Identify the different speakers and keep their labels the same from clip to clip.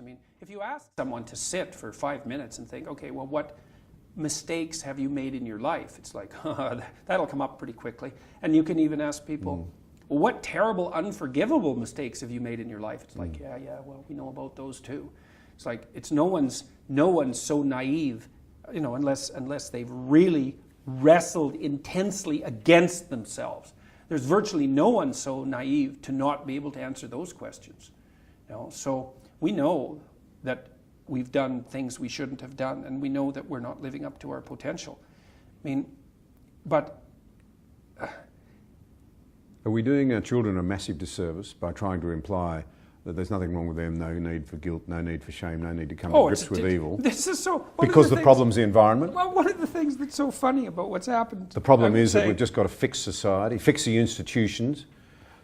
Speaker 1: I mean, if you ask someone to sit for 5 minutes and think, okay, well, what mistakes have you made in your life? It's like, that'll come up pretty quickly. And you can even ask people, well, what terrible, unforgivable mistakes have you made in your life? It's like, yeah, well, we know about those too. It's like, it's no one's so naive, you know, unless they've really wrestled intensely against themselves. There's virtually no one so naive to not be able to answer those questions. You know, so we know that we've done things we shouldn't have done, and we know that we're not living up to our potential. I mean, but...
Speaker 2: Are we doing our children a massive disservice by trying to imply that there's nothing wrong with them, no need for guilt, no need for shame, no need to come to grips with evil?
Speaker 1: This is so...
Speaker 2: Because the problem's the environment?
Speaker 1: Well, one of the things that's so funny about what's happened...
Speaker 2: The problem is that we've just got to fix society, fix the institutions,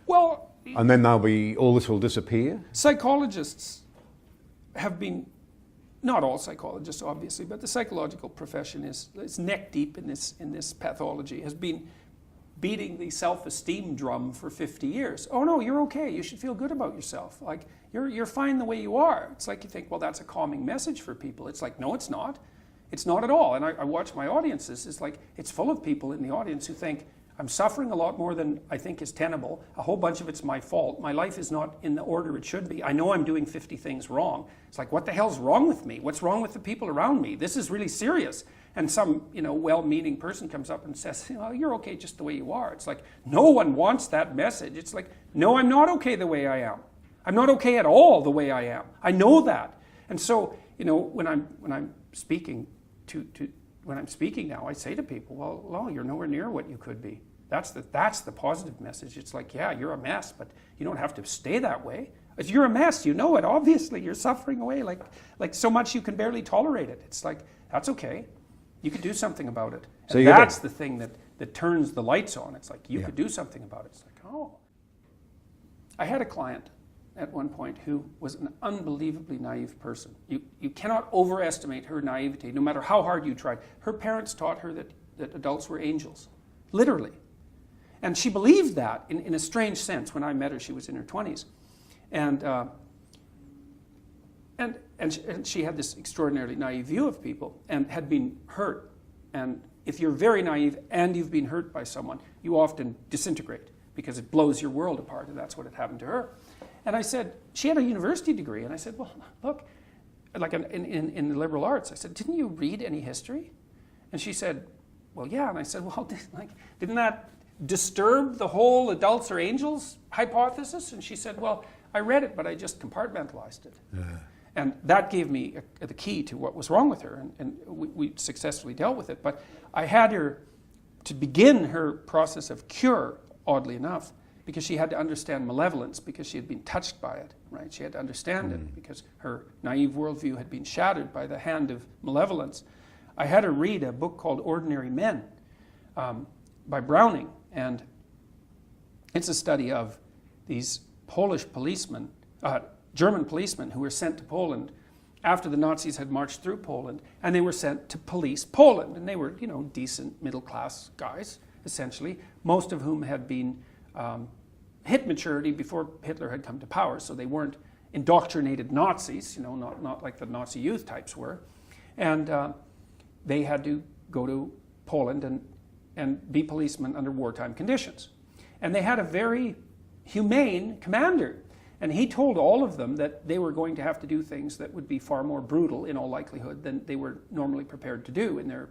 Speaker 1: well,
Speaker 2: and then all this will disappear?
Speaker 1: Psychologists have been, not all psychologists obviously, but the psychological profession is neck deep in this pathology, has been beating the self-esteem drum for 50 years. Oh no, you're okay, you should feel good about yourself. Like, you're fine the way you are. It's like you think, well, that's a calming message for people. It's like, no, it's not. It's not at all. And I watch my audiences, it's like, it's full of people in the audience who think, I'm suffering a lot more than I think is tenable. A whole bunch of it's my fault. My life is not in the order it should be. I know I'm doing 50 things wrong. It's like, what the hell's wrong with me? What's wrong with the people around me? This is really serious. And some, you know, well-meaning person comes up and says, well, you're okay just the way you are. It's like, no one wants that message. It's like, no, I'm not okay the way I am. I'm not okay at all the way I am. I know that. And so, you know, when I'm speaking when I'm speaking now, I say to people, well, you're nowhere near what you could be. That's the positive message. It's like, yeah, you're a mess, but you don't have to stay that way. If you're a mess, you know it. Obviously, you're suffering away like so much you can barely tolerate it. It's like, that's okay. You could do something about it. So and that's the thing that turns the lights on. It's like, you could do something about it. It's like, oh. I had a client at one point who was an unbelievably naive person. You cannot overestimate her naivety, no matter how hard you tried. Her parents taught her that adults were angels, literally. And she believed that in a strange sense. When I met her, she was in her 20s. And she had this extraordinarily naive view of people and had been hurt. And if you're very naive and you've been hurt by someone, you often disintegrate because it blows your world apart, and that's what had happened to her. And I said, she had a university degree, and I said, well, look, like in the liberal arts, I said, didn't you read any history? And she said, well, yeah. And I said, well, didn't that disturb the whole adults are angels hypothesis? And she said, well, I read it, but I just compartmentalized it. Yeah. And that gave me the key to what was wrong with her, and we successfully dealt with it. But I had her to begin her process of cure, oddly enough, because she had to understand malevolence, because she had been touched by it, right? She had to understand it because her naive worldview had been shattered by the hand of malevolence. I had her read a book called Ordinary Men by Browning, and it's a study of these Polish policemen, German policemen who were sent to Poland after the Nazis had marched through Poland, and they were sent to police Poland, and they were, you know, decent middle-class guys, essentially, most of whom had been hit maturity before Hitler had come to power, so they weren't indoctrinated Nazis, you know, not like the Nazi youth types were, and they had to go to Poland and be policemen under wartime conditions. And they had a very humane commander, and he told all of them that they were going to have to do things that would be far more brutal in all likelihood than they were normally prepared to do in their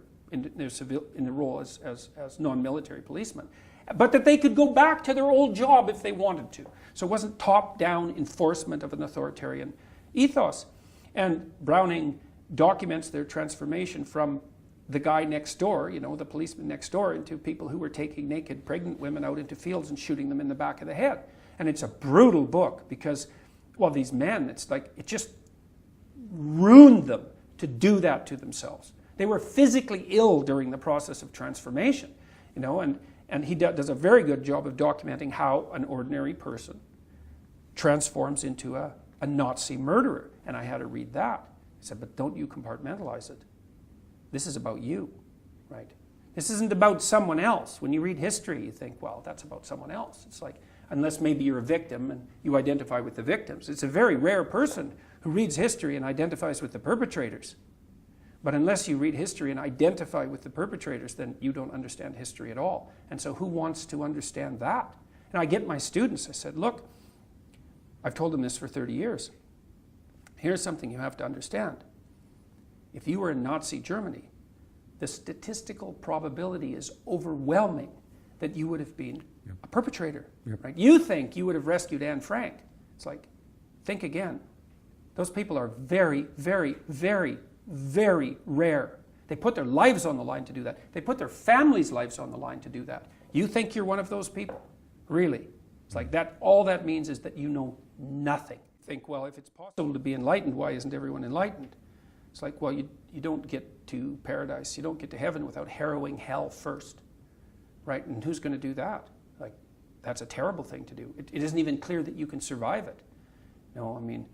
Speaker 1: role as non-military policemen, but that they could go back to their old job if they wanted to. So it wasn't top-down enforcement of an authoritarian ethos. And Browning documents their transformation from the guy next door, you know, the policeman next door, into people who were taking naked pregnant women out into fields and shooting them in the back of the head. And it's a brutal book because, well, these men, it's like, it just ruined them to do that to themselves. They were physically ill during the process of transformation, you know, and he does a very good job of documenting how an ordinary person transforms into a Nazi murderer. And I had to read that. I said, but don't you compartmentalize it. This is about you, right? This isn't about someone else. When you read history, you think, well, that's about someone else. It's like, unless maybe you're a victim and you identify with the victims. It's a very rare person who reads history and identifies with the perpetrators. But unless you read history and identify with the perpetrators, then you don't understand history at all. And so who wants to understand that? And I get my students, I said, look, I've told them this for 30 years. Here's something you have to understand. If you were in Nazi Germany, the statistical probability is overwhelming that you would have been a perpetrator. Right? You think you would have rescued Anne Frank. It's like, think again. Those people are very, very, very, very rare. They put their lives on the line to do that. They put their families' lives on the line to do that. You think you're one of those people? Really? It's like that. All that means is that you know nothing. Think, well, if it's possible to be enlightened, why isn't everyone enlightened? It's like, well, you don't get to paradise, you don't get to heaven without harrowing hell first, right? And who's going to do that? Like, that's a terrible thing to do. It isn't even clear that you can survive it. No, I mean,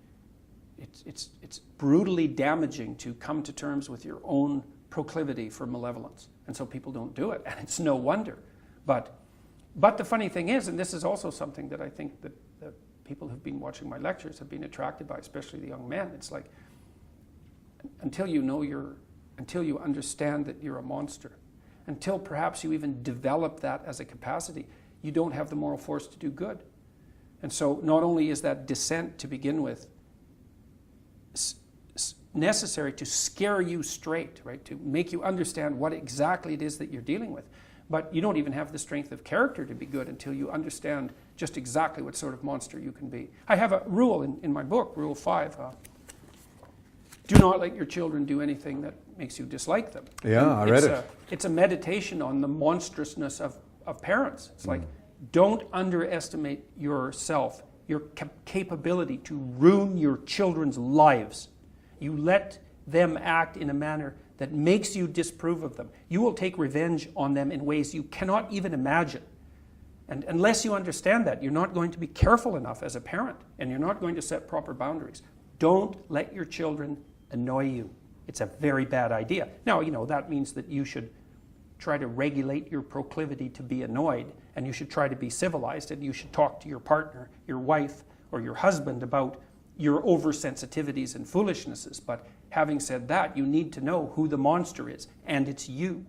Speaker 1: it's brutally damaging to come to terms with your own proclivity for malevolence, and so people don't do it, and it's no wonder. But the funny thing is, and this is also something that I think that people who've been watching my lectures have been attracted by, especially the young men. It's like, until you understand that you're a monster, until perhaps you even develop that as a capacity, you don't have the moral force to do good. And so not only is that descent to begin with necessary to scare you straight, right, to make you understand what exactly it is that you're dealing with, but you don't even have the strength of character to be good until you understand just exactly what sort of monster you can be. I have a rule in my book, Rule 5. Do not let your children do anything that makes you dislike them.
Speaker 2: Yeah, I read it.
Speaker 1: It's a meditation on the monstrousness of parents. It's like, don't underestimate yourself, your capability to ruin your children's lives. You let them act in a manner that makes you disapprove of them. You will take revenge on them in ways you cannot even imagine. And unless you understand that, you're not going to be careful enough as a parent, and you're not going to set proper boundaries. Don't let your children annoy you. It's a very bad idea. Now, that means that you should try to regulate your proclivity to be annoyed, and you should try to be civilized, and you should talk to your partner, your wife, or your husband about your oversensitivities and foolishnesses. But having said that, you need to know who the monster is, and it's you.